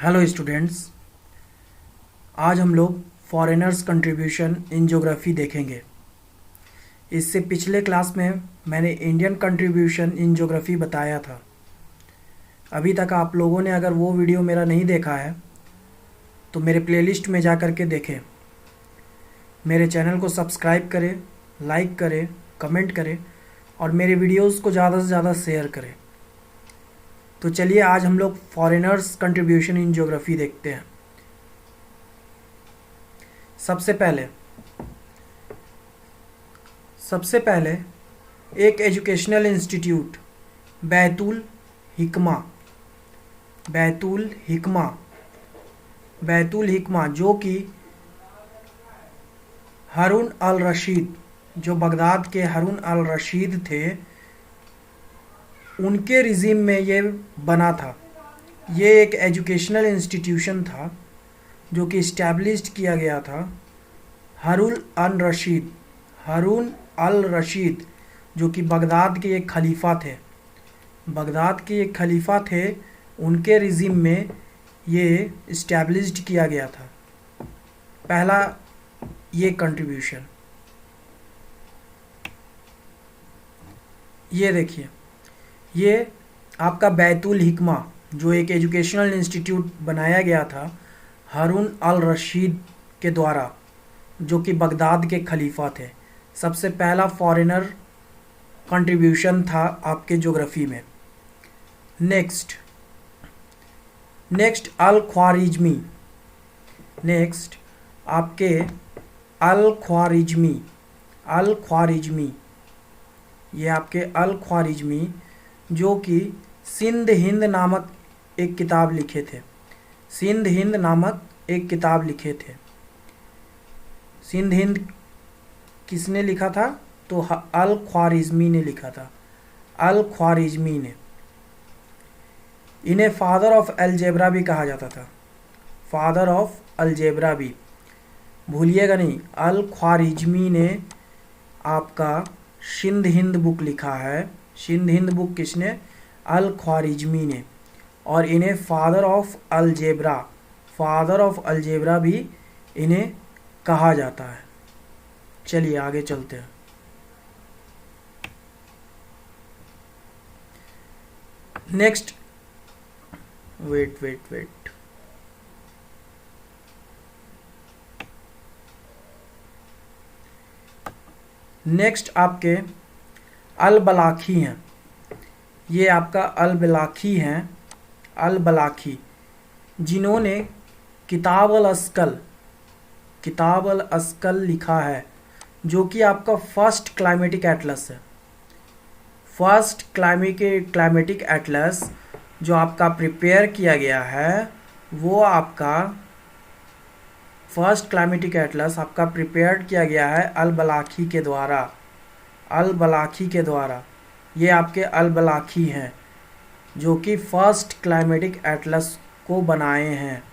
Hello students. आज हम लोग फॉरेनर्स कंट्रीब्यूशन इन ज्योग्राफी देखेंगे। इससे पिछले क्लास में मैंने इंडियन कंट्रीब्यूशन इन ज्योग्राफी बताया था। अभी तक आप लोगों ने अगर वो वीडियो मेरा नहीं देखा है तो मेरे प्लेलिस्ट में जा कर के देखें। मेरे चैनल को सब्सक्राइब करें, लाइक करें, कमेंट करें और मेरे वीडियोस को ज़्यादा से ज़्यादा शेयर करें। तो चलिए आज हम लोग फॉरेनर्स कंट्रीब्यूशन इन ज्योग्राफी देखते हैं। सबसे पहले एक एजुकेशनल इंस्टीट्यूट बैतुल हिकमा जो कि हारून अल रशीद, जो बगदाद के हारून अल रशीद थे, उनके रिजीम में ये बना था। ये एक एजुकेशनल इंस्टीट्यूशन था जो कि इस्टेब्लिश्ड किया गया था। हारून अल रशीद जो कि बगदाद के एक खलीफा थे, उनके रिजीम में ये इस्टेब्लिश्ड किया गया था। पहला ये कंट्रीब्यूशन, ये देखिए, ये आपका बैतुल हिकमा जो एक एजुकेशनल इंस्टीट्यूट बनाया गया था हारून अल रशीद के द्वारा, जो कि बगदाद के खलीफा थे। सबसे पहला फॉरेनर कंट्रीब्यूशन था आपके ज्योग्राफी में। नेक्स्ट आपके अल ख्वारिज्मी, ये आपके अल ख्वारिज्मी जो कि सिंध हिंद नामक एक किताब लिखे थे। सिंध हिंद किसने लिखा था? तो अल ख्वारिज्मी ने लिखा था। अल ख्वारिज्मी ने, इन्हें फादर ऑफ अलजेब्रा भी कहा जाता था। फादर ऑफ अलजेब्रा भी भूलिएगा नहीं। अल ख्वारिज्मी ने आपका सिंध हिंद बुक लिखा है। सिंध हिंद बुक किसने? अल ख्वारिज्मी ने। और इन्हें फादर ऑफ अलजेब्रा भी इन्हें कहा जाता है। चलिए आगे चलते हैं। नेक्स्ट वेट नेक्स्ट आपके अल बलाखी हैं। ये आपका अल बलाखी जिन्होंने किताब अल अस्कल लिखा है, जो कि आपका फर्स्ट क्लाइमेटिक एटलस जो आपका प्रिपेयर किया गया है, वो आपका फर्स्ट क्लाइमेटिक एटलस आपका प्रिपेयर किया गया है अल बलाखी के द्वारा। ये आपके अल बलाखी हैं जो कि फर्स्ट क्लाइमेटिक एटलस को बनाए हैं,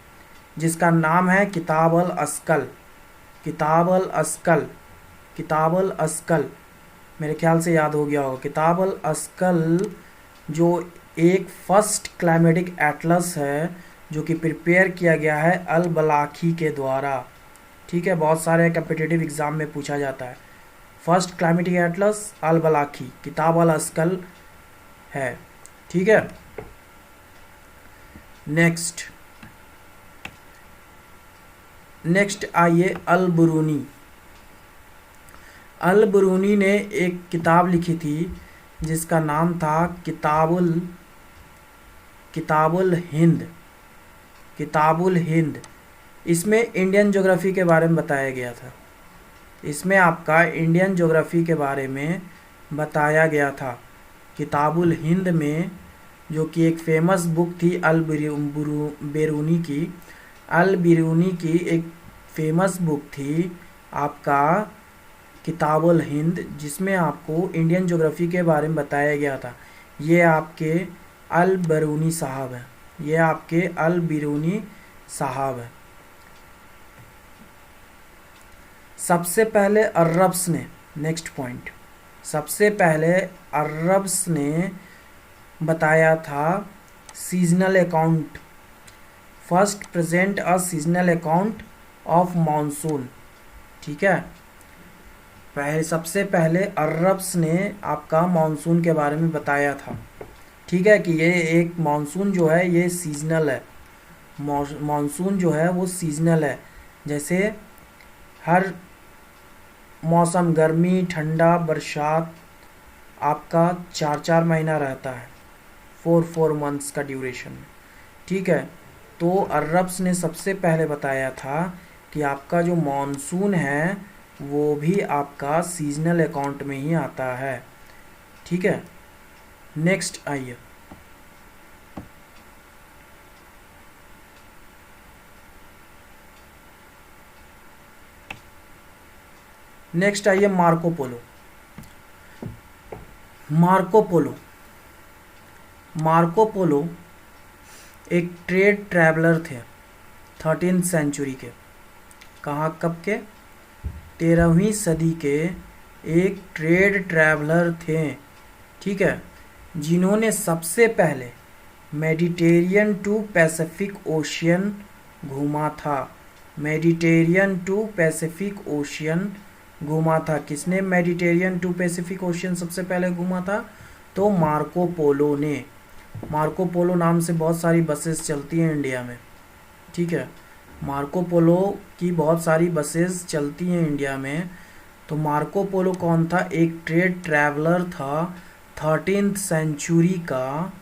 जिसका नाम है किताब अल अस्कल। मेरे ख्याल से याद हो गया होगा। किताब अल अस्कल जो एक फर्स्ट क्लाइमेटिक एटलस है जो कि प्रिपेयर किया गया है अल बलाखी के द्वारा। ठीक है, बहुत सारे कॉम्पिटिटिव एग्जाम में पूछा जाता है। फर्स्ट क्लाइमेटिक एटलस अल बलाखी, किताब अल अस्कल है। ठीक है। नेक्स्ट आइए अल बुरूनी ने एक किताब लिखी थी जिसका नाम था किताबुल हिंद। इसमें इंडियन ज्योग्राफी के बारे में बताया गया था। इसमें आपका इंडियन ज्योग्राफी के बारे में बताया गया था किताबुल हिंद में, जो कि एक फेमस बुक थी अल बिरूनी की एक फेमस बुक थी आपका किताबुल हिंद, जिसमें आपको इंडियन ज्योग्राफी के बारे में बताया गया था। ये आपके अल बिरूनी साहब हैं। सबसे पहले अरब्स ने बताया था seasonal account first present a seasonal account of monsoon. ठीक है, सबसे पहले अरब्स ने आपका मानसून के बारे में बताया था। ठीक है, कि ये एक मानसून जो है ये सीजनल है। मानसून जो है वो सीजनल है, जैसे हर मौसम गर्मी ठंडा बरसात आपका 4-4 महीना रहता है, 4 मंथ्स का ड्यूरेशन में। ठीक है, तो अरब्स ने सबसे पहले बताया था कि आपका जो मानसून है वो भी आपका सीजनल अकाउंट में ही आता है। ठीक है, नेक्स्ट आइए, नेक्स्ट आइए Marco Polo. Marco Polo Marco Polo एक ट्रेड ट्रैवलर थे 13th सेंचुरी के। कहाँ कब के? 13वीं सदी के एक ट्रेड ट्रैवलर थे। ठीक है, जिन्होंने सबसे पहले मेडिटेरियन टू पैसिफिक ओशियन घूमा था। मेडिटेरियन टू पैसिफिक ओशियन घूमा था। किसने मेडिटेरियन टू पैसिफिक ओशियन सबसे पहले घूमा था? तो मार्को पोलो ने। मार्को पोलो नाम से बहुत सारी बसेस चलती हैं इंडिया में। ठीक है, मार्को पोलो की बहुत सारी बसेस चलती हैं इंडिया में। तो मार्को पोलो कौन था? एक ट्रेड ट्रैवलर था 13th सेंचुरी का,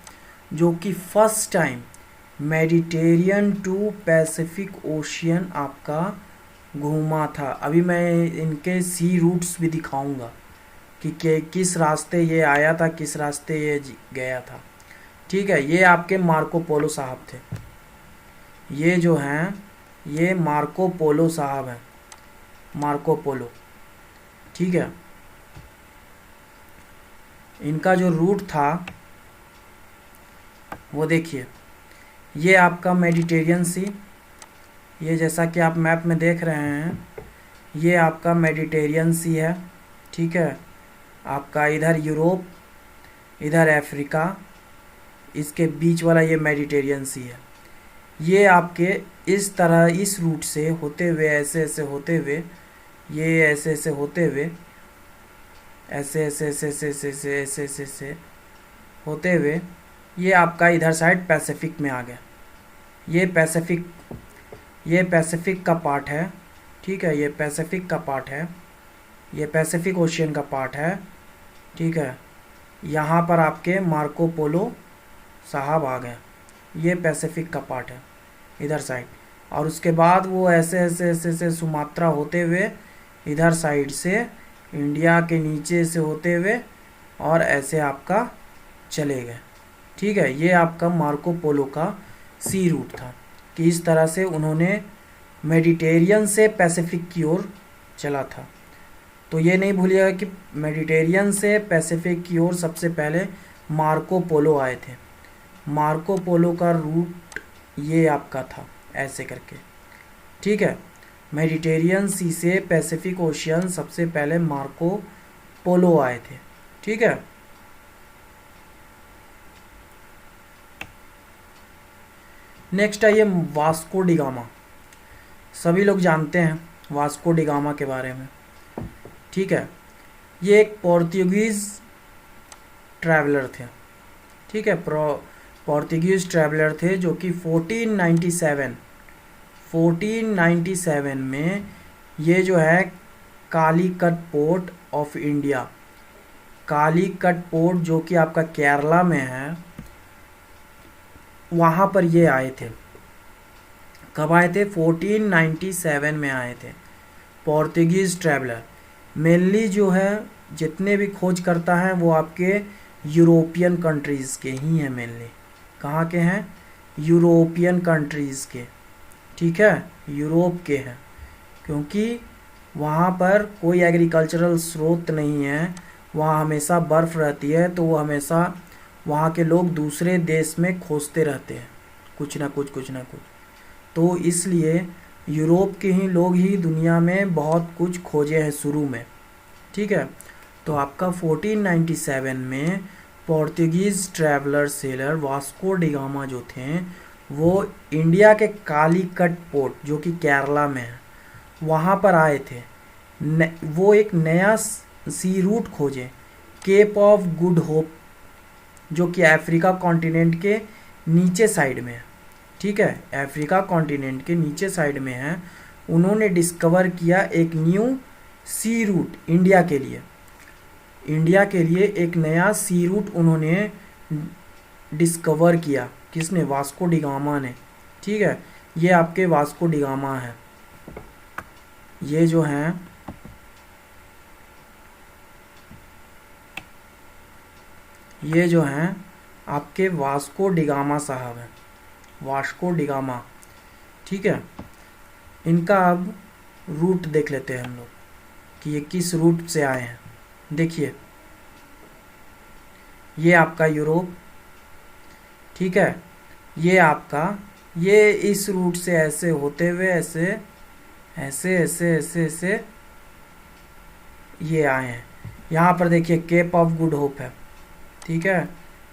जो कि first time Mediterranean to Pacific Ocean आपका घूमा था। अभी मैं इनके सी रूट्स भी दिखाऊंगा कि किस रास्ते ये आया था, किस रास्ते ये गया था। ठीक है, ये आपके मार्को पोलो साहब थे। ये जो हैं ये मार्को पोलो साहब हैं, मार्को पोलो। ठीक है, इनका जो रूट था वो देखिए, ये आपका मेडिटेरियन सी, ये जैसा कि आप मैप में देख रहे हैं ये आपका मेडिटेरियन सी है। ठीक है, आपका इधर यूरोप इधर अफ्रीका, इसके बीच वाला ये मेडिटेरियन सी है। ये आपके इस तरह इस रूट से होते हुए ऐसे ऐसे होते हुए, ये ऐसे ऐसे होते हुए ऐसे ऐसे ऐसे ऐसे ऐसे ऐसे ऐसे ऐसे ऐसे होते हुए ये आपका इधर साइड पैसिफिक में आ गया। ये पैसिफिक का पार्ट है। ठीक है, ये पैसिफिक का पार्ट है, ये पैसिफिक ओशियन का पार्ट है। ठीक है, यहाँ पर आपके मार्को पोलो साहब आ गए, ये पैसिफिक का पार्ट है इधर साइड। और उसके बाद वो ऐसे ऐसे ऐसे ऐसे सुमात्रा होते हुए इधर साइड से इंडिया के नीचे से होते हुए और ऐसे आपका चले गए। ठीक है, ये आपका मार्को पोलो का सी रूट था कि इस तरह से उन्होंने मेडिटेरियन से पैसिफिक की ओर चला था। तो ये नहीं भूलिएगा कि मेडिटेरियन से पैसिफिक की ओर सबसे पहले मार्को पोलो आए थे। मार्को पोलो का रूट ये आपका था ऐसे करके। ठीक है, मेडिटेरियन सी से पैसिफिक ओशियन सबसे पहले मार्को पोलो आए थे। ठीक है, नेक्स्ट आइए वास्को डिगामा। सभी लोग जानते हैं वास्को डिगामा के बारे में। ठीक है, ये एक पोर्तुगीज़ ट्रैवलर थे। ठीक है, पोर्तुगीज़ ट्रैवलर थे जो कि 1497 में ये जो है Calicut port of India, Calicut port जो कि आपका केरला में है, वहाँ पर ये आए थे। कब आए थे? 1497 में आए थे पोर्तुगीज़ ट्रैवलर। मेनली जो है जितने भी खोज करता है वो आपके यूरोपियन कंट्रीज़ के ही हैं। मेनली कहाँ के हैं? यूरोपियन कंट्रीज़ के। ठीक है, यूरोप के हैं, क्योंकि वहाँ पर कोई एग्रीकल्चरल स्रोत नहीं है, वहाँ हमेशा बर्फ़ रहती है, तो वो हमेशा वहाँ के लोग दूसरे देश में खोजते रहते हैं कुछ ना कुछ कुछ ना कुछ। तो इसलिए यूरोप के ही लोग ही दुनिया में बहुत कुछ खोजे हैं शुरू में। ठीक है, तो आपका 1497 में Portuguese traveller seller Vasco da Gama जो थे वो इंडिया के कालीकट पोर्ट जो कि केरला में है वहाँ पर आए थे। वो एक नया सी रूट खोजे, केप ऑफ गुड होप, जो कि अफ्रीका कॉन्टिनेंट के नीचे साइड में है। ठीक है, अफ्रीका कॉन्टिनेंट के नीचे साइड में है। उन्होंने डिस्कवर किया एक न्यू सी रूट इंडिया के लिए। इंडिया के लिए एक नया सी रूट उन्होंने डिस्कवर किया। किसने? वास्को डिगामा ने। ठीक है, ये आपके वास्को डिगामा है। ये जो हैं आपके वास्को डिगामा साहब हैं, वास्को डिगामा। ठीक है, इनका अब रूट देख लेते हैं हम लोग कि ये किस रूट से आए हैं। देखिए, ये आपका यूरोप, ठीक है, ये इस रूट से ऐसे होते हुए ऐसे ऐसे ऐसे ऐसे ऐसे ये आए हैं। यहाँ पर देखिए केप ऑफ गुड होप है। ठीक है,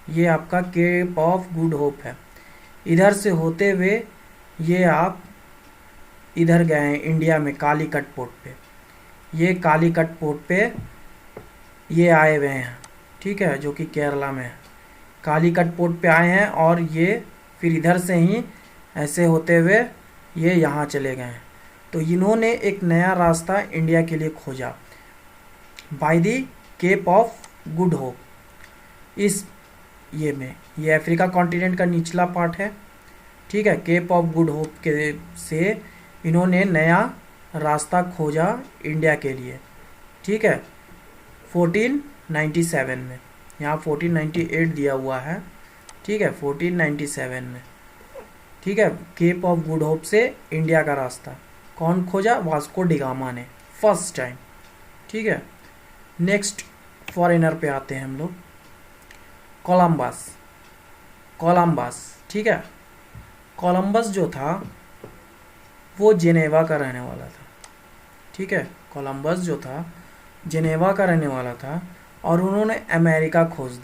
ये आपका केप ऑफ गुड होप है। इधर से होते हुए ये आप इधर गए हैं इंडिया में कालीकट पोर्ट पे। ये कालीकट पोर्ट पे ये आए हुए हैं। ठीक है, जो कि केरला में है। कालीकट पोर्ट पे आए हैं और ये फिर इधर से ही ऐसे होते हुए ये यहाँ चले गए हैं। तो इन्होंने एक नया रास्ता इंडिया के लिए खोजा by the Cape of Good Hope. इस ये अफ्रीका कॉन्टिनेंट का निचला पार्ट है। ठीक है, केप ऑफ गुड होप के से इन्होंने नया रास्ता खोजा इंडिया के लिए। ठीक है, 1497 में। यहाँ 1498 दिया हुआ है। ठीक है, 1497 में। ठीक है, केप ऑफ गुड होप से इंडिया का रास्ता कौन खोजा? वास्को डिगामा ने, फर्स्ट टाइम। ठीक है, नेक्स्ट फॉरेनर पे आते हैं हम लोग। कोलंबस। ठीक है, कोलंबस जो था वो जेनेवा का रहने वाला था। ठीक है, कोलंबस जो था जेनेवा का रहने वाला था और उन्होंने अमेरिका को खोज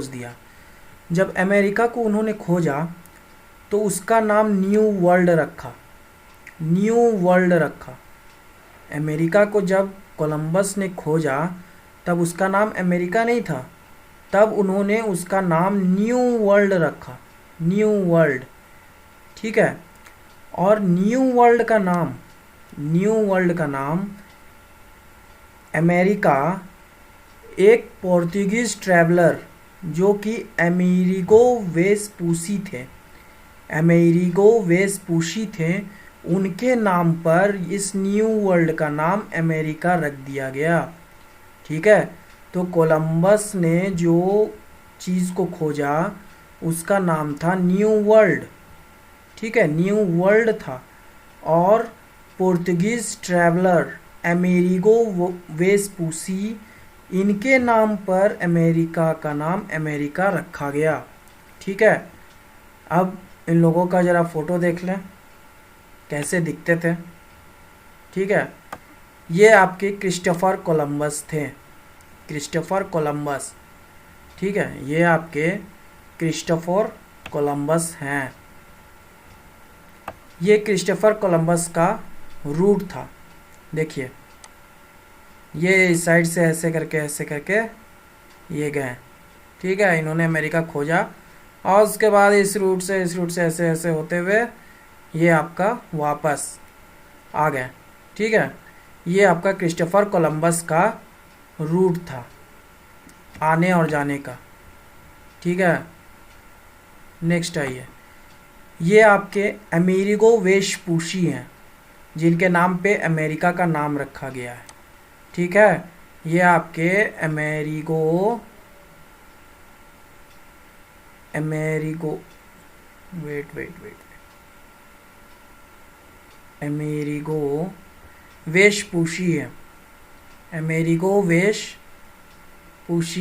दिया। जब अमेरिका को उन्होंने खोजा तो उसका नाम न्यू वर्ल्ड रखा। अमेरिका को जब कोलंबस ने खोजा तब उसका नाम अमेरिका नहीं था, तब उन्होंने उसका नाम न्यू वर्ल्ड रखा, न्यू वर्ल्ड। ठीक है, और न्यू वर्ल्ड का नाम अमेरिका एक पोर्तुगीज ट्रैवलर जो कि अमेरिगो वेस्पूसी थे, उनके नाम पर इस न्यू वर्ल्ड का नाम अमेरिका रख दिया गया। ठीक है, तो कोलंबस ने जो चीज़ को खोजा उसका नाम था न्यू वर्ल्ड। ठीक है, न्यू वर्ल्ड था। और पोर्तुगीज ट्रैवलर अमेरिगो वेस्पूसी, इनके नाम पर अमेरिका का नाम अमेरिका रखा गया। ठीक है, अब इन लोगों का ज़रा फ़ोटो देख लें कैसे दिखते थे। ठीक है, ये आपके क्रिस्टोफर कोलंबस। ठीक है, ये आपके क्रिस्टोफर कोलंबस हैं। ये क्रिस्टोफर कोलंबस का रूट था। देखिए, ये इस साइड से ऐसे करके ये गए। ठीक है, इन्होंने अमेरिका खोजा और उसके बाद इस रूट से ऐसे ऐसे होते हुए ये आपका वापस आ गए। ठीक है, ये आपका क्रिस्टोफर कोलंबस का रूट था आने और जाने का। ठीक है, नेक्स्ट आइए। ये आपके अमेरिगो वेस्पूसी हैं जिनके नाम पे अमेरिका का नाम रखा गया है। ठीक है, ये आपके अमेरिगो वेस्पूसी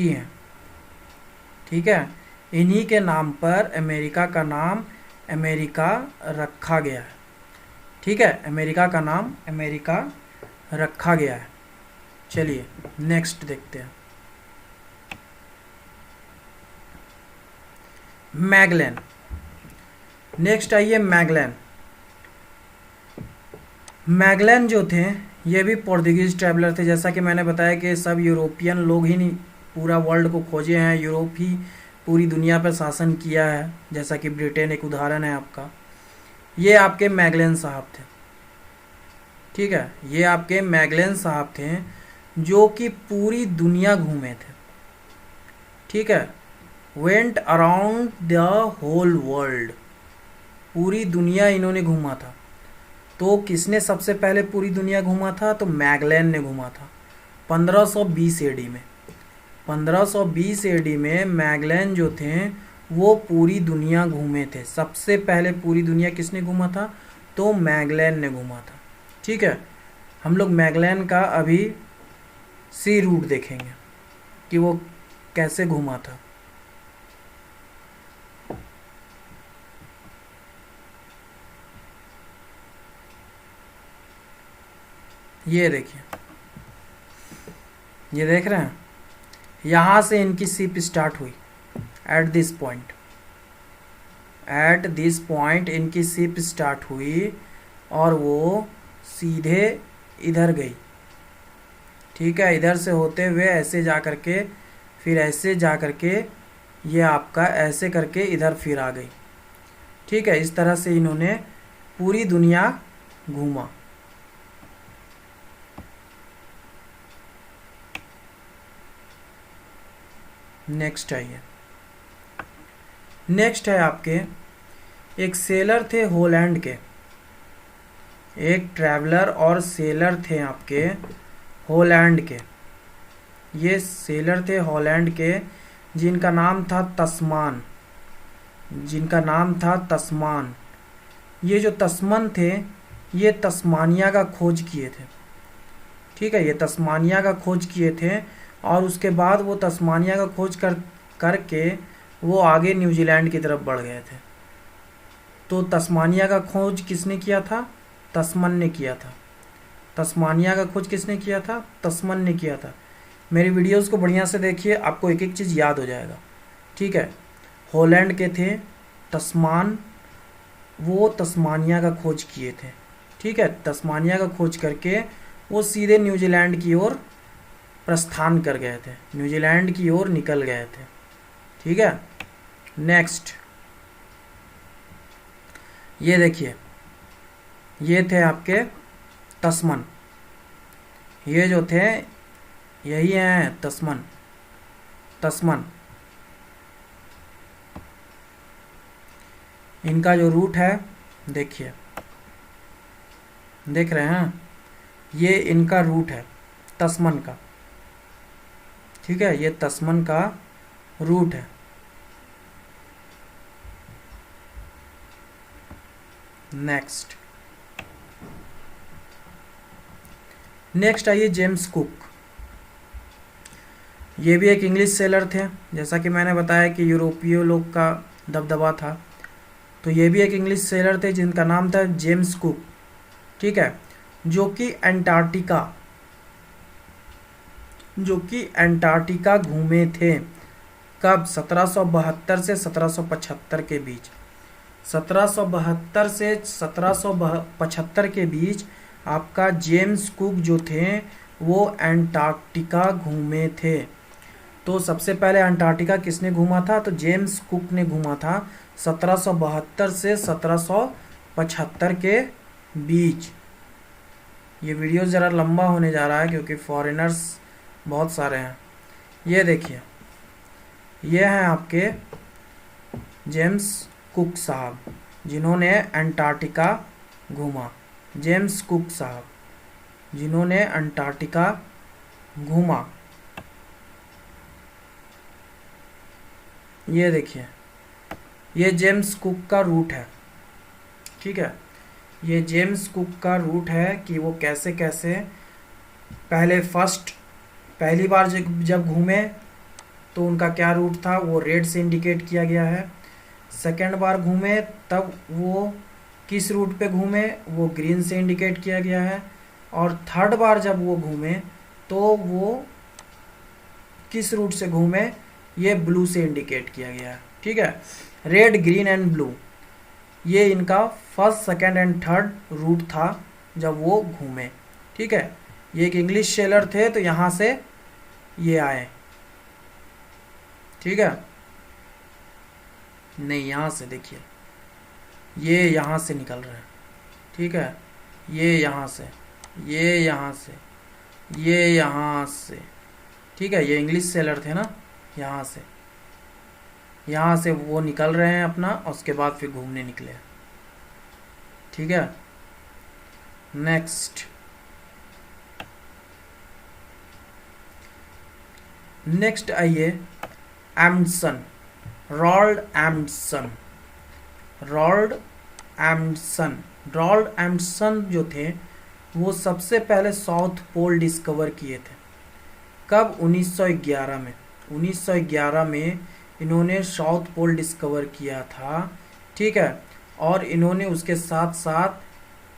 है। ठीक है, इन्हीं के नाम पर अमेरिका का नाम अमेरिका रखा गया है। ठीक है, अमेरिका का नाम अमेरिका रखा गया है। चलिए नेक्स्ट देखते हैं। मैगलेन। नेक्स्ट आइए मैगलेन। मैगलेन जो थे ये भी पोर्तुगीज़ ट्रैवलर थे। जैसा कि मैंने बताया कि सब यूरोपियन लोग ही नहीं पूरा वर्ल्ड को खोजे हैं, यूरोप ही पूरी दुनिया पर शासन किया है, जैसा कि ब्रिटेन एक उदाहरण है आपका। ये आपके मैगलेन साहब थे, ठीक है, ये आपके मैगलेन साहब थे जो कि पूरी दुनिया घूमे थे, ठीक है, went around the whole world, पूरी दुनिया इन्होंने घूमा था। तो किसने सबसे पहले पूरी दुनिया घूमा था? तो मैगलेन ने घूमा था 1520 एडी में। 1520 एडी में मैगलेन जो थे वो पूरी दुनिया घूमे थे। सबसे पहले पूरी दुनिया किसने घूमा था? तो मैगलेन ने घूमा था, ठीक है। हम लोग मैगलेन का अभी सी रूट देखेंगे कि वो कैसे घूमा था। ये देखिए, ये देख रहे हैं, यहाँ से इनकी शिप स्टार्ट हुई at this point. At this point इनकी शिप स्टार्ट हुई और वो सीधे इधर गई, ठीक है। इधर से होते हुए ऐसे जा करके, फिर ऐसे जा करके, ये आपका ऐसे करके इधर फिर आ गई, ठीक है। इस तरह से इन्होंने पूरी दुनिया घूमा। नेक्स्ट आइए, नेक्स्ट है आपके एक सेलर थे हॉलैंड के, एक ट्रैवलर और सेलर थे आपके हॉलैंड के। ये सेलर थे हॉलैंड के जिनका नाम था तस्मान, जिनका नाम था तस्मान। ये जो तस्मन थे ये तस्मानिया का खोज किए थे, ठीक है, ये तस्मानिया का खोज किए थे और उसके बाद वो तस्मानिया का खोज करके वो आगे न्यूजीलैंड की तरफ बढ़ गए थे। तो तस्मानिया का खोज किसने किया था? तस्मन ने किया था। तस्मानिया का खोज किसने किया था? तस्मन ने किया था। मेरी वीडियोस को बढ़िया से देखिए, आपको एक एक चीज़ याद हो जाएगा, ठीक है। हॉलैंड के थे तस्मान, वो तस्मानिया का खोज किए थे, ठीक है। तस्मानिया का खोज करके वो सीधे न्यूजीलैंड की ओर प्रस्थान कर गए थे, न्यूजीलैंड की ओर निकल गए थे, ठीक है। नेक्स्ट ये देखिए, ये थे आपके तस्मन। ये जो थे यही हैं तस्मन। तस्मन इनका जो रूट है देखिए, देख रहे हैं, ये इनका रूट है तस्मन का, ठीक है, ये तस्मन का रूट है। नेक्स्ट आइए जेम्स कुक। ये भी एक इंग्लिश सेलर थे, जैसा कि मैंने बताया कि यूरोपीय लोग का दबदबा था, तो ये भी एक इंग्लिश सेलर थे जिनका नाम था जेम्स कुक, ठीक है, जो कि एंटार्क्टिका घूमे थे। कब? 1772 से 1775 के बीच। 1772 से 1775 के बीच आपका जेम्स कुक जो थे वो एंटार्क्टिका घूमे थे। तो सबसे पहले अंटार्कटिका किसने घूमा था? तो जेम्स कुक ने घूमा था 1772 से 1775 के बीच। ये वीडियो ज़रा लंबा होने जा रहा है क्योंकि फॉरेनर्स बहुत सारे हैं। ये देखिए, ये हैं आपके जेम्स कुक साहब जिन्होंने अंटार्कटिका घूमा। जेम्स कुक साहब जिन्होंने अंटार्कटिका घूमा। ये देखिए, ये जेम्स कुक का रूट है, ठीक है, ये जेम्स कुक का रूट है कि वो कैसे कैसे पहली बार जब घूमे तो उनका क्या रूट था, वो रेड से इंडिकेट किया गया है। सेकेंड बार घूमे तब वो किस रूट पे घूमे, वो ग्रीन से इंडिकेट किया गया है। और थर्ड बार जब वो घूमे तो वो किस रूट से घूमे, ये ब्लू से इंडिकेट किया गया है। ठीक है। रेड, ग्रीन एंड ब्लू, ये इनका first, second and third route था जब वो घूमे। ठीक है, ये एक इंग्लिश सेलर थे तो यहाँ से ये आए। ठीक है, नहीं यहाँ से देखिए, ये यहाँ से निकल रहे हैं। ठीक है, ये यहाँ से, ये यहाँ से, ये यहाँ से। ठीक है, ये इंग्लिश सेलर थे ना, यहाँ से वो निकल रहे हैं अपना, और उसके बाद फिर घूमने निकले। ठीक है, नेक्स्ट आइए, एम्डसन, रॉल्ड एम्डसन। रॉल्ड एम्डसन जो थे वो सबसे पहले साउथ पोल डिस्कवर किए थे। कब? 1911 में। 1911 में इन्होंने साउथ पोल डिस्कवर किया था। ठीक है, और इन्होंने उसके साथ साथ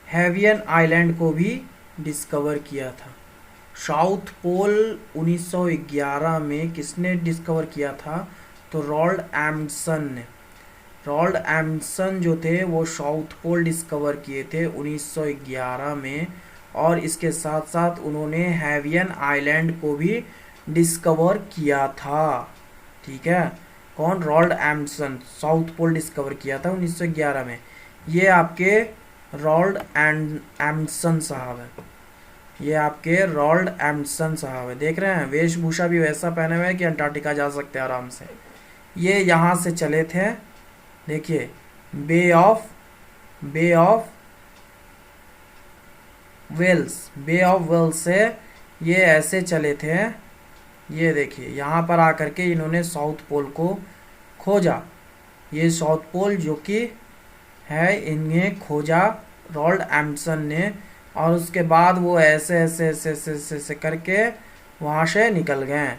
हेवियन आइलैंड को भी डिस्कवर किया था। साउथ पोल 1911 में किसने डिस्कवर किया था? तो रॉल्ड एम्डसन ने। रॉल्ड एम्डसन जो थे वो साउथ पोल डिस्कवर किए थे 1911 में, और इसके साथ साथ उन्होंने हेवियन आइलैंड को भी डिस्कवर किया था। ठीक है, कौन? रॉल्ड एम्डसन, साउथ पोल डिस्कवर किया था 1911 में। ये आपके रॉल्ड एम्डसन साहब है, ये आपके रॉल्ड एम्डसन साहब है। देख रहे हैं, वेशभूषा भी वैसा पहने हुए हैं कि अंटार्कटिका जा सकते हैं आराम से। ये यहाँ से चले थे, देखिए, बे ऑफ वेल्स से ये ऐसे चले थे। ये देखिए, यहाँ पर आकर के इन्होंने साउथ पोल को खोजा। ये साउथ पोल जो कि है, इन्हें खोजा रॉल्ड एम्डसन ने, और उसके बाद वो ऐसे ऐसे ऐसे ऐसे ऐसे, ऐसे करके वहाँ से निकल गए।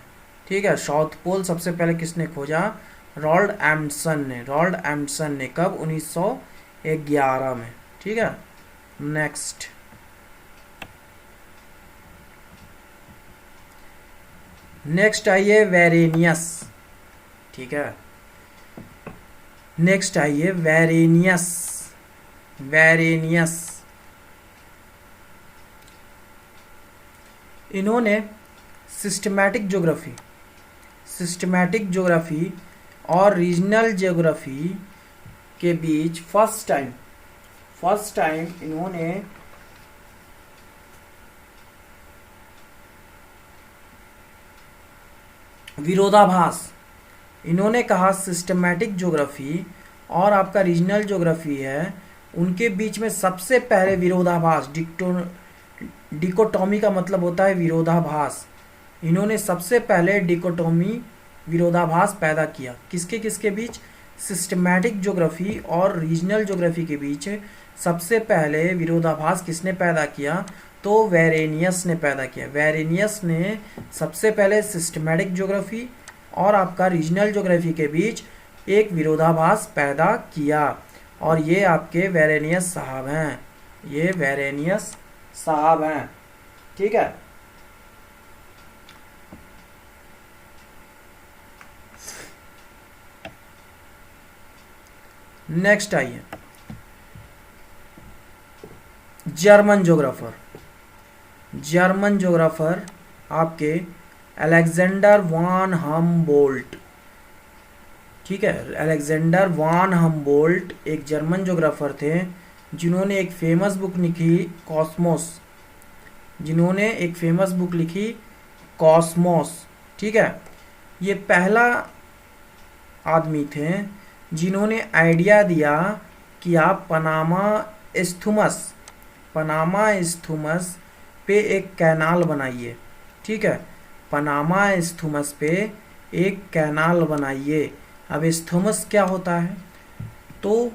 ठीक है, साउथ पोल सबसे पहले किसने खोजा? रॉल्ड एम्डसन ने। रॉल्ड एम्डसन ने कब? 1911 में। ठीक है, नेक्स्ट आइए, वेरेनियस। ठीक है, नेक्स्ट आइए, वेरेनियस। इन्होंने सिस्टमैटिक ज्योग्राफी और रीजनल ज्योग्राफी के बीच फर्स्ट टाइम इन्होंने विरोधाभास, इन्होंने कहा सिस्टमैटिक ज्योग्राफी और आपका रीजनल ज्योग्राफी है, उनके बीच में सबसे पहले विरोधाभास, डिकोटॉमी का मतलब होता है विरोधाभास। इन्होंने सबसे पहले विरोधाभास पैदा किया। किसके बीच? सिस्टमैटिक ज्योग्राफी और रीजनल ज्योग्राफी के बीच सबसे पहले विरोधाभास किसने पैदा किया? तो वेरेनियस ने पैदा किया। वेरेनियस ने सबसे पहले सिस्टमैटिक ज्योग्राफी और आपका रीजनल ज्योग्राफी के बीच एक विरोधाभास पैदा किया, और ये आपके वेरेनियस साहब हैं। ये वेरेनियस साहब हैं। ठीक है, नेक्स्ट आइए, जर्मन ज्योग्राफर आपके अलेक्जेंडर वान हमबोल्ट। ठीक है, अलेक्जेंडर वान हमबोल्ट एक जर्मन ज्योग्राफर थे जिन्होंने एक फेमस बुक लिखी कॉस्मोस। ठीक है, ये पहला आदमी थे जिन्होंने आइडिया दिया कि आप पनामा इस्थुमस पे एक कैनाल बनाइए। ठीक है, पनामा इस्थुमस पे एक कैनाल बनाइए। अब इस्थुमस क्या होता है? तो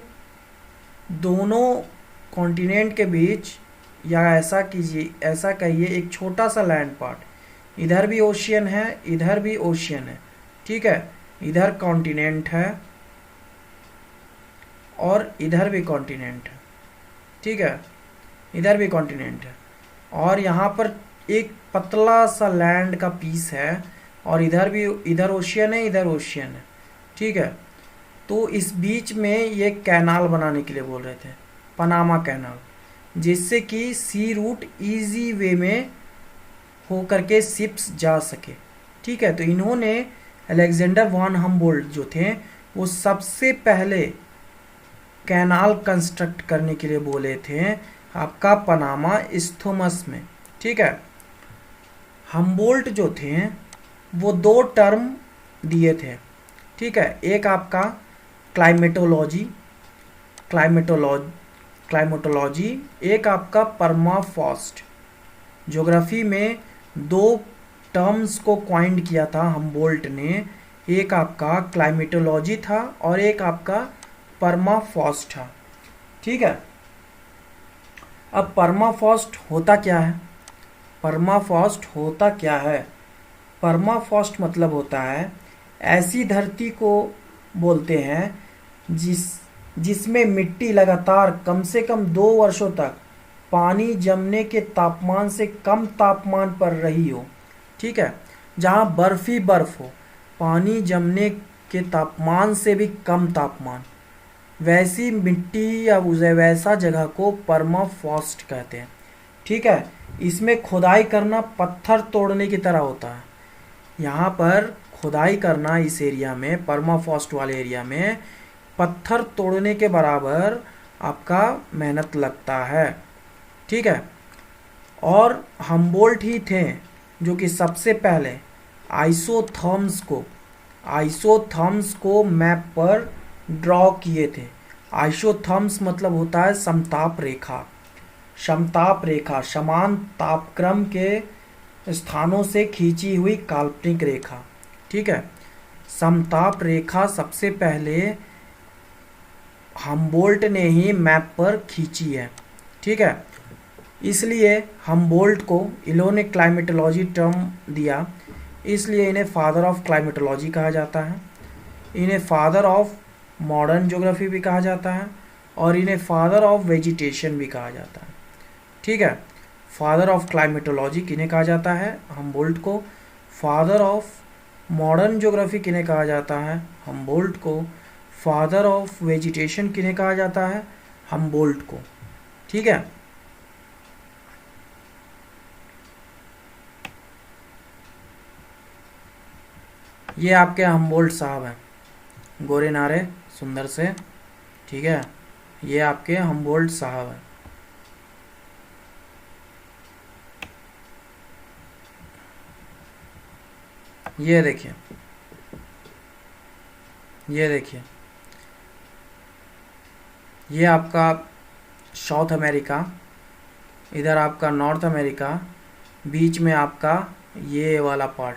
दोनों कॉन्टिनेंट के बीच, या ऐसा कहिए एक छोटा सा लैंड पार्ट, इधर भी ओशियन है, इधर भी ओशियन है। ठीक है, इधर कॉन्टिनेंट है और इधर भी कॉन्टिनेंट है। ठीक है, इधर भी कॉन्टिनेंट है, और यहाँ पर एक पतला सा लैंड का पीस है, और इधर ओशियन है, इधर ओशियन है। ठीक है, तो इस बीच में ये कैनाल बनाने के लिए बोल रहे थे, पनामा कैनाल, जिससे कि सी रूट इजी वे में हो करके शिप्स जा सके। ठीक है, तो इन्होंने अलेक्जेंडर वॉन हम्बोल्ट जो थे वो सबसे पहले कैनाल कंस्ट्रक्ट करने के लिए बोले थे आपका पनामा इस्थुमस में। ठीक है, हम्बोल्ट जो थे वो 2 टर्म दिए थे। ठीक है, एक आपका क्लाइमेटोलॉजी क्लाइमेटोलॉजी, एक आपका परमाफ्रॉस्ट। ज्योग्राफी में 2 टर्म्स को क्वाइंड किया था हम्बोल्ट ने, एक आपका क्लाइमेटोलॉजी था और एक आपका परमाफ्रॉस्ट था। ठीक है, अब परमाफ्रॉस्ट होता क्या है? परमाफ्रॉस्ट होता क्या है? परमाफ्रॉस्ट मतलब होता है ऐसी धरती को बोलते हैं जिसमें मिट्टी लगातार कम से कम 2 वर्षों तक पानी जमने के तापमान से कम तापमान पर रही हो। ठीक है, जहाँ बर्फ ही बर्फ हो, पानी जमने के तापमान से भी कम तापमान, वैसी मिट्टी या वैसा जगह को परमाफ्रॉस्ट कहते हैं। ठीक है, इसमें खुदाई करना पत्थर तोड़ने की तरह होता है। यहाँ पर खुदाई करना इस एरिया में, परमाफ्रॉस्ट वाले एरिया में, पत्थर तोड़ने के बराबर आपका मेहनत लगता है। ठीक है, और हम्बोल्ट ही थे जो कि सबसे पहले आइसोथर्म्स को मैप पर ड्रॉ किए थे। आइसोथर्म्स मतलब होता है समताप रेखा, समान तापक्रम के स्थानों से खींची हुई काल्पनिक रेखा। ठीक है, समताप रेखा सबसे पहले हम्बोल्ट ने ही मैप पर खींची है। ठीक है, इसलिए हम्बोल्ट को इन्होंने क्लाइमेटोलॉजी टर्म दिया, इसलिए इन्हें फादर ऑफ क्लाइमेटोलॉजी कहा जाता है, इन्हें फादर ऑफ मॉडर्न ज्योग्राफी भी कहा जाता है और इन्हें फादर ऑफ वेजिटेशन भी कहा जाता है। ठीक है, फादर ऑफ क्लाइमेटोलॉजी किन्हें कहा जाता है? हम्बोल्ट को। फादर ऑफ मॉडर्न ज्योग्राफी किन्हें कहा जाता है? हम्बोल्ट को। फादर ऑफ वेजिटेशन किन्हें कहा जाता है? हम्बोल्ट को। ठीक है, ये आपके हम्बोल्ट साहब हैं, गोरे नारे सुंदर से। ठीक है, ये आपके हम्बोल्ट साहब हैं। ये देखिए, ये आपका साउथ अमेरिका, इधर आपका नॉर्थ अमेरिका, बीच में आपका ये वाला पार्ट,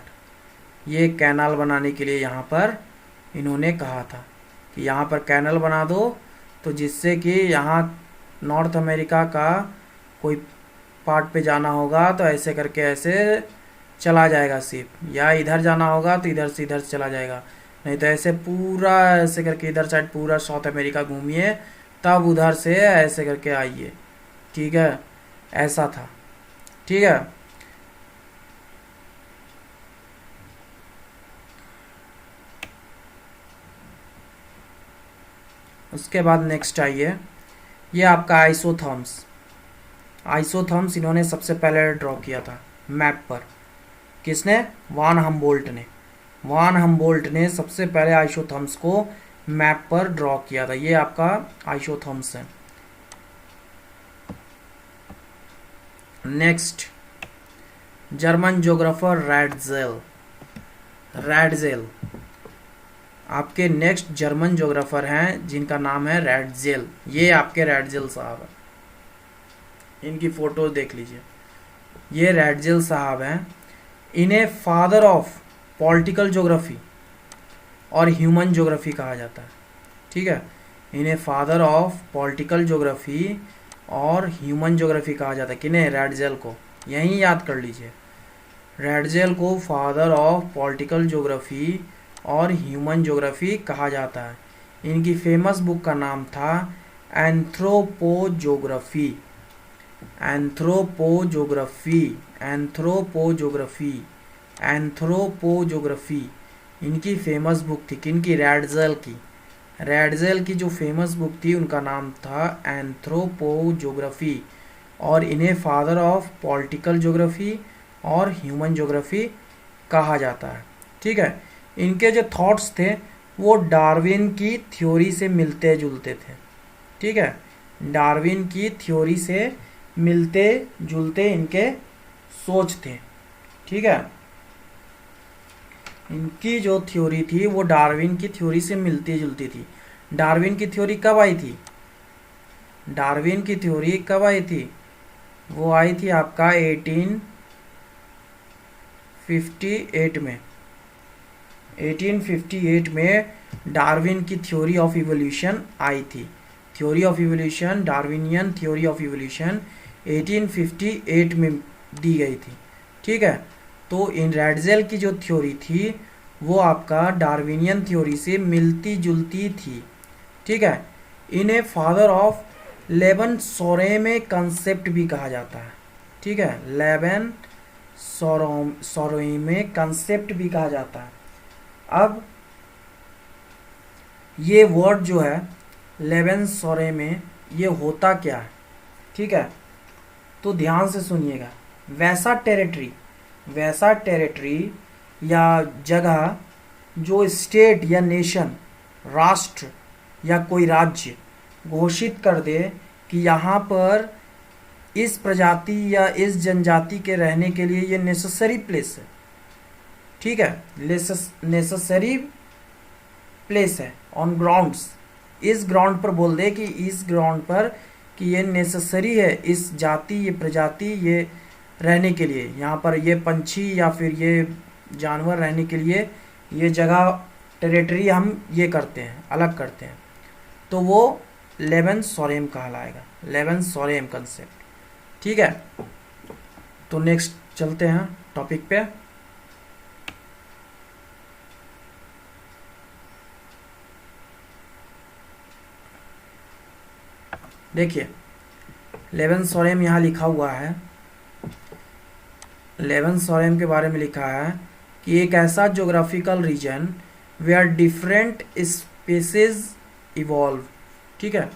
ये कैनाल बनाने के लिए यहाँ पर इन्होंने कहा था कि यहाँ पर कैनाल बना दो, तो जिससे कि यहाँ नॉर्थ अमेरिका का कोई पार्ट पे जाना होगा तो ऐसे करके ऐसे चला जाएगा शिप, या इधर जाना होगा तो इधर से चला जाएगा, नहीं तो ऐसे पूरा ऐसे करके इधर साइड पूरा साउथ अमेरिका घूमिए, तब उधर से ऐसे करके आइए। ठीक है, ऐसा था। ठीक है, उसके बाद नेक्स्ट आइए, ये आपका आइसोथर्म्स इन्होंने सबसे पहले ड्रॉ किया था मैप पर। किसने? वान हम्बोल्ट ने सबसे पहले आइसोथर्म्स को मैप पर ड्रॉ किया था। ये आपका आइसोथर्म्स है। नेक्स्ट, जर्मन ज्योग्राफर रैडजेल आपके नेक्स्ट जर्मन ज्योग्राफर हैं जिनका नाम है रैडजेल। ये आपके रैडजेल साहब हैं, इनकी फोटो देख लीजिए। ये रैडजेल साहब हैं, इन्हें फादर ऑफ पॉलिटिकल ज्योग्राफी और ह्यूमन ज्योग्राफी कहा जाता है। ठीक है, इन्हें फादर ऑफ पॉलिटिकल ज्योग्राफी और ह्यूमन ज्योग्राफी कहा जाता है। किन्हें? रैडजेल को। यहीं याद कर लीजिए, रैडजेल को फादर ऑफ पॉलिटिकल ज्योग्राफी और ह्यूमन ज्योग्राफी कहा जाता है। इनकी फेमस बुक का नाम था एंथ्रोपोज्योग्राफी। इनकी फेमस बुक थी। किनकी? रैडजेल की। रैडजेल की जो फेमस बुक थी उनका नाम था एंथ्रोपोजोग्राफी, और इन्हें फादर ऑफ पॉलिटिकल ज्योग्राफी और ह्यूमन ज्योग्राफी कहा जाता है। ठीक है, इनके जो थॉट्स थे वो डार्विन की थ्योरी से मिलते जुलते थे। ठीक है, डार्विन की थ्योरी से मिलते जुलते इनके सोच थे। ठीक है, इनकी जो थ्योरी थी वो डार्विन की थ्योरी से मिलती जुलती थी। डार्विन की थ्योरी कब आई थी? डार्विन की थ्योरी कब आई थी? वो आई थी आपका 1858 में। 1858 में डार्विन की थ्योरी ऑफ इवोल्यूशन आई थी। Theory of evolution, Darwinian theory of evolution 1858 में दी गई थी। ठीक है, तो इन रैडजेल की जो थ्योरी थी वो आपका डार्विनियन थ्योरी से मिलती जुलती थी। ठीक है, इन्हें फादर ऑफ लेबन सोरेमे कंसेप्ट भी कहा जाता है। ठीक है, लेबन सोरेमे कंसेप्ट भी कहा जाता है। अब ये वर्ड जो है लेबन सोरेमे, ये होता क्या है? ठीक है, तो ध्यान से सुनिएगा। वैसा टेरिटरी या जगह जो स्टेट या नेशन, राष्ट्र या कोई राज्य घोषित कर दे कि यहाँ पर इस प्रजाति या इस जनजाति के रहने के लिए ये नेसेसरी प्लेस है। ठीक है, नेसेसरी प्लेस है ऑन ग्राउंड्स। इस ग्राउंड पर बोल दे कि इस ग्राउंड पर कि ये नेसेसरी है, इस जाति, ये प्रजाति, ये रहने के लिए, यहाँ पर ये पंछी या फिर ये जानवर रहने के लिए ये जगह, टेरिटरी हम ये करते हैं, अलग करते हैं, तो वो लेबन सोरेम कहलाएगा। Lebensraum concept. ठीक है, तो नेक्स्ट चलते हैं टॉपिक पे। देखिए, लेबन सोरेम यहाँ लिखा हुआ है। लेबन सोरेम के बारे में लिखा है कि एक ऐसा geographical region where different species evolve. ठीक है,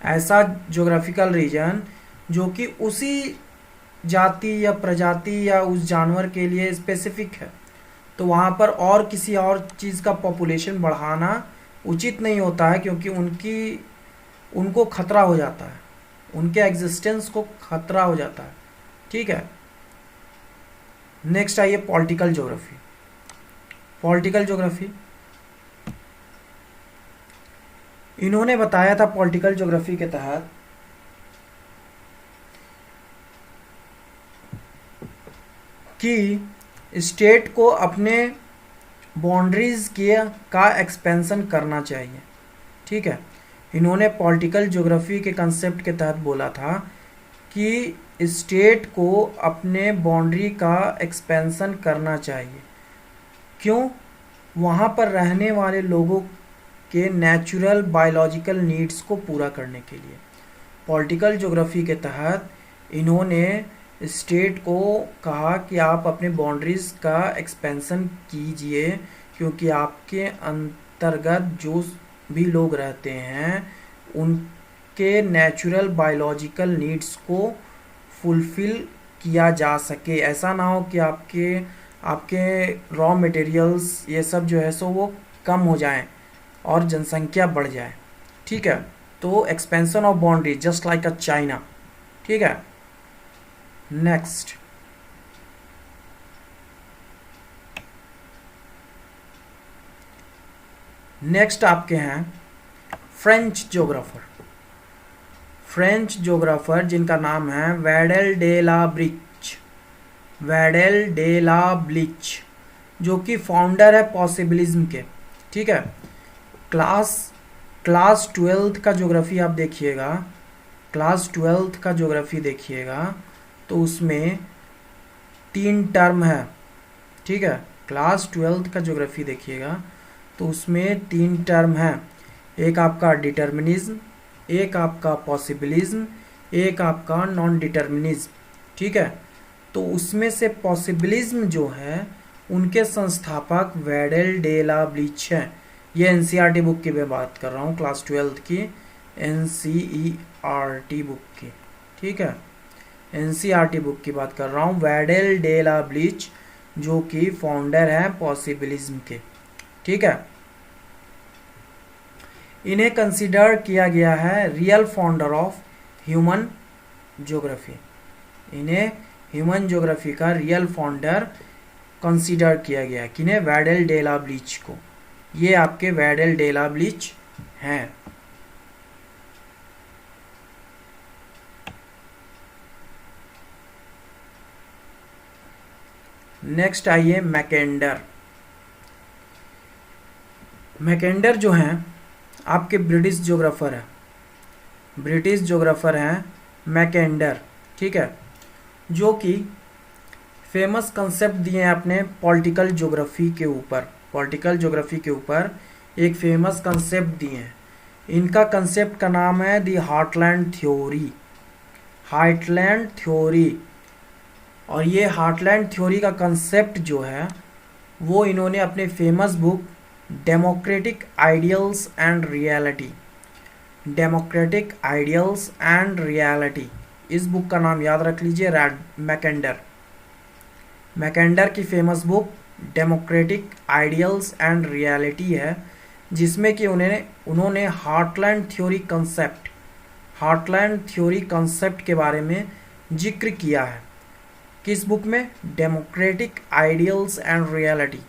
ऐसा ज्योग्राफिकल रीजन जो कि उसी जाति या प्रजाति या उस जानवर के लिए स्पेसिफिक है, तो वहाँ पर और किसी और चीज़ का पॉपुलेशन बढ़ाना उचित नहीं होता है, क्योंकि उनको खतरा हो जाता है, उनके एग्जिस्टेंस को खतरा हो जाता है। ठीक है, नेक्स्ट आइए पॉलिटिकल ज्योग्राफी। पॉलिटिकल ज्योग्राफी इन्होंने बताया था पॉलिटिकल ज्योग्राफी के तहत कि स्टेट को अपने बाउंड्रीज का एक्सपेंशन करना चाहिए। ठीक है, इन्होंने पॉलिटिकल ज्योग्राफी के कंसेप्ट के तहत बोला था कि स्टेट को अपने बाउंड्री का एक्सपेंशन करना चाहिए। क्यों? वहाँ पर रहने वाले लोगों के नेचुरल बायोलॉजिकल नीड्स को पूरा करने के लिए। पॉलिटिकल ज्योग्राफी के तहत इन्होंने स्टेट को कहा कि आप अपने बाउंड्रीज का एक्सपेंशन कीजिए, क्योंकि आपके अंतर्गत जो भी लोग रहते हैं उनके नेचुरल बायोलॉजिकल नीड्स को फुलफिल किया जा सके। ऐसा ना हो कि आपके रॉ मटेरियल्स ये सब जो है सो वो कम हो जाएं और जनसंख्या बढ़ जाए। ठीक है, तो expansion of boundary just like a China. ठीक है, नेक्स्ट आपके हैं फ्रेंच ज्योग्राफर। फ्रेंच ज्योग्राफर जिनका नाम है Vidal de la Blache. Vidal de la Blache, जो कि फाउंडर है पॉसिबिलिज्म के। ठीक है, क्लास 12th का ज्योग्राफी आप देखिएगा, क्लास 12th का ज्योग्राफी देखिएगा तो उसमें 3 टर्म है। ठीक है, क्लास 12th का ज्योग्राफी देखिएगा तो उसमें 3 टर्म है। एक आपका डिटर्मिनिज्म, एक आपका पॉसिबिलिज्म, एक आपका नॉन डिटर्मिनिज्म। ठीक है, तो उसमें से पॉसिबिलिज्म जो है उनके संस्थापक वेडल डे ला ब्लिच हैं। ये एनसीईआरटी बुक की मैं बात कर रहा हूँ, क्लास 12 की एनसीईआरटी बुक की, ठीक है, एनसीईआरटी बुक की बात कर रहा हूँ। वैडेल डे ला ब्लीच जो कि फाउंडर हैं पॉसिबिलिज्म के, ठीक है। इन्हें कंसिडर किया गया है real founder of human geography. इन्हें ह्यूमन ज्योग्राफी का रियल फाउंडर कंसिडर किया गया, किन्हें? वैडेल डे ला ब्लीच को। ये आपके वैडेल डे ला ब्लीच हैं। नेक्स्ट आइए मैकेंडर। मैकेंडर जो हैं आपके ब्रिटिश ज्योग्राफर हैं, ब्रिटिश ज्योग्राफर हैं मैकेंडर, ठीक है, जो कि फेमस कंसेप्ट दिए हैं अपने पॉलिटिकल ज्योग्राफी के ऊपर। पॉलिटिकल ज्योग्राफी के ऊपर एक फेमस कंसेप्ट दिए हैं। इनका कंसेप्ट का नाम है दी हार्टलैंड थ्योरी, हार्टलैंड थ्योरी। और ये हार्टलैंड थ्योरी का कंसेप्ट जो है वो इन्होंने अपने famous book democratic ideals and reality, democratic ideals and reality, इस बुक का नाम याद रख लीजिए, मैकेंडर। मैकेंडर की famous book democratic ideals and reality है, जिसमें कि उन्होंने heartland theory concept, heartland theory concept के बारे में जिक्र किया है। किस बुक में? Democratic ideals and reality.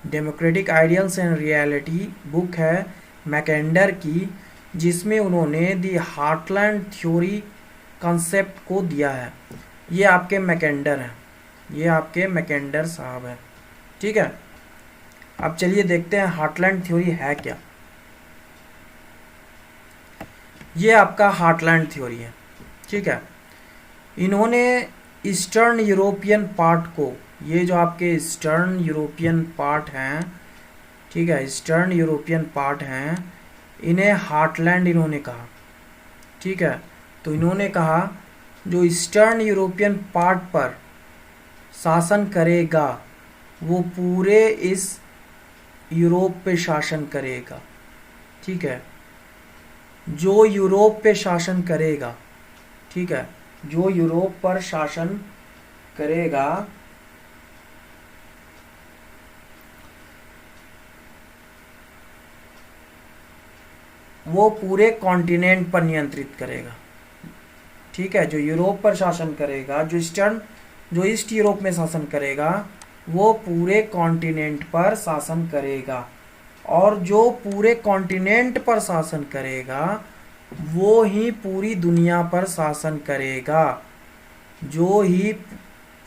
Democratic ideals and reality book है मैकेंडर की, जिसमें उन्होंने दी हार्टलैंड थ्योरी कंसेप्ट को दिया है। ये आपके मैकेंडर हैं, ये आपके मैकेंडर साहब हैं, ठीक है। अब चलिए देखते हैं हार्टलैंड थ्योरी है क्या। ये आपका हार्टलैंड थ्योरी है, ठीक है। इन्होंने ईस्टर्न यूरोपियन पार्ट को, ये जो आपके ईस्टर्न यूरोपियन पार्ट हैं, ठीक है, ईस्टर्न यूरोपियन पार्ट हैं, इन्हें हार्टलैंड इन्होंने कहा, ठीक है। तो इन्होंने कहा जो ईस्टर्न यूरोपियन पार्ट पर शासन करेगा वो पूरे इस यूरोप पे शासन करेगा, ठीक है। जो यूरोप पे शासन करेगा, ठीक है, जो यूरोप पर शासन करेगा वो पूरे कॉन्टिनेंट पर नियंत्रित करेगा, ठीक है। जो यूरोप पर शासन करेगा, जो ईस्ट यूरोप में शासन करेगा वो पूरे कॉन्टिनेंट पर शासन करेगा, और जो पूरे कॉन्टिनेंट पर शासन करेगा वो ही पूरी दुनिया पर शासन करेगा। जो ही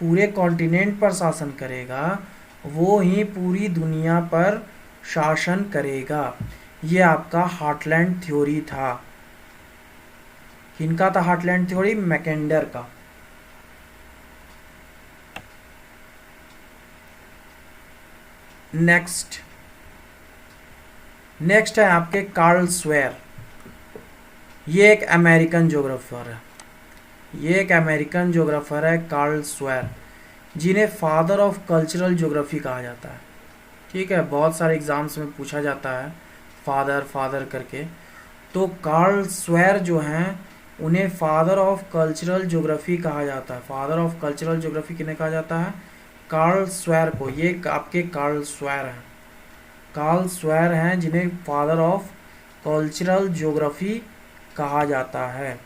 पूरे कॉन्टिनेंट पर शासन करेगा वो ही पूरी दुनिया पर शासन करेगा। ये आपका हार्टलैंड थ्योरी था। किनका था हार्टलैंड थ्योरी? मैकेंडर का। नेक्स्ट है आपके कार्ल स्वेर। ये एक अमेरिकन ज्योग्राफर है, ये एक अमेरिकन ज्योग्राफर है कार्ल स्वेर, जिन्हें फादर ऑफ कल्चरल ज्योग्राफी कहा जाता है, ठीक है। बहुत सारे एग्जाम्स में पूछा जाता है फादर करके। तो कार्ल स्वेर जो हैं उन्हें फादर ऑफ कल्चरल ज्योग्राफी कहा जाता है। फादर ऑफ कल्चरल ज्योग्राफी किन्हें कहा जाता है? कार्ल स्वेर को। ये आपके कार्ल स्वेर हैं, कार्ल स्वेर हैं जिन्हें फादर ऑफ कल्चरल ज्योग्राफी कहा जाता है।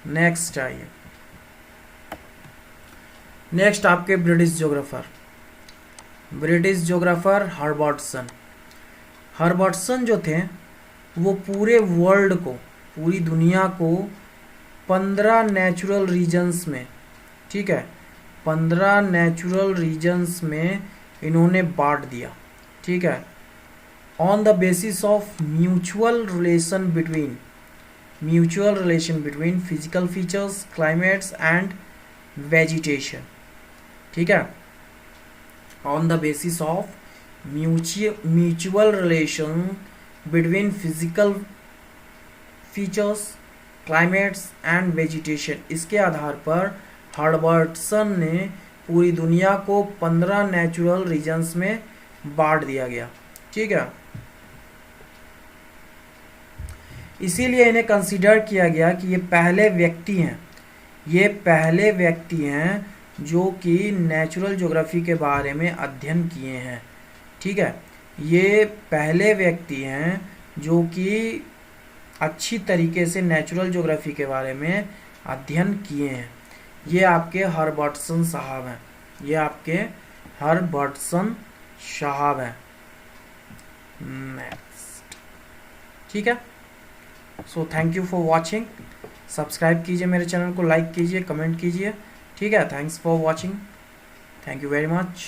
नेक्स्ट आइए, नेक्स्ट आपके British geographer, British geographer Herbertson. Herbertson जो थे वो पूरे वर्ल्ड को, पूरी दुनिया को 15 नेचुरल रीजन्स में, ठीक है, 15 नेचुरल रीजन्स में इन्होंने बांट दिया, ठीक है, on the basis of mutual relation between physical features, climates and vegetation, ठीक है, on the basis of mutual relation between physical features, climates and vegetation. इसके आधार पर हर्बर्टसन ने पूरी दुनिया को 15 नेचुरल रीजन्स में बांट दिया गया। ठीक है, इसीलिए इन्हें कंसीडर किया गया कि ये पहले व्यक्ति हैं जो कि नेचुरल ज्योग्राफी के बारे में अध्ययन किए हैं। ठीक है, ये पहले व्यक्ति हैं जो कि अच्छी तरीके से नेचुरल ज्योग्राफी के बारे में अध्ययन किए हैं। ये आपके हर्बर्टसन साहब हैं, हैं। नेक्स्ट। ठीक है, so thank you for watching. Subscribe कीजिए मेरे चैनल को, लाइक कीजिए, कमेंट कीजिए। ठीक है, thanks for watching, thank you very much.